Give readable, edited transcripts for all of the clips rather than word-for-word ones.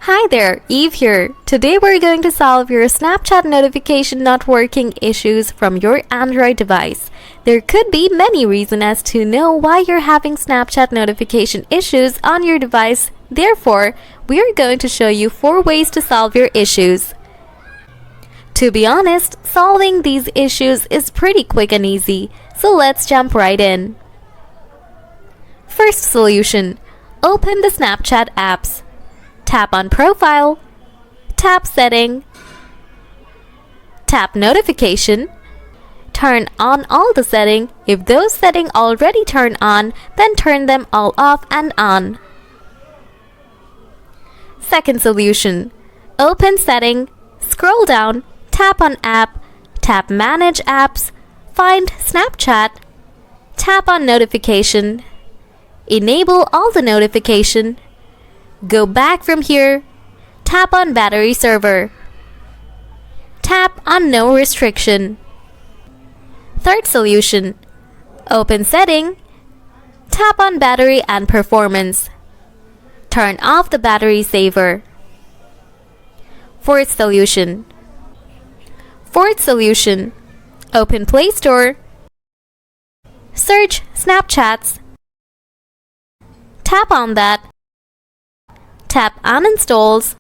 Hi there, Eve here. Today we're going to solve your Snapchat notification not working issues from your Android device. There could be many reasons as to know why you're having Snapchat notification issues on your device. Therefore, we're going to show you 4 ways to solve your issues. To be honest, solving these issues is pretty quick and easy, so let's jump right in. First solution. Open the Snapchat apps. Tap on Profile, tap Setting, tap Notification, turn on all the settings. If those settings already turn on, then turn them all off and on. Second solution. Open Setting, scroll down, tap on App, tap Manage Apps, find Snapchat, tap on Notification, enable all the notification. Go back from here, tap on Battery Server, tap on No Restriction. Third solution. Open Setting, tap on Battery and Performance, turn off the battery saver. Fourth solution. Open Play Store, search Snapchats, tap on that, tap Uninstalls,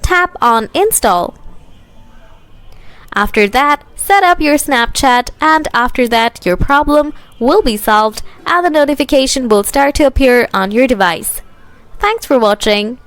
tap on Install. After that, set up your Snapchat, and after that your problem will be solved and the notification will start to appear on your device. Thanks for watching.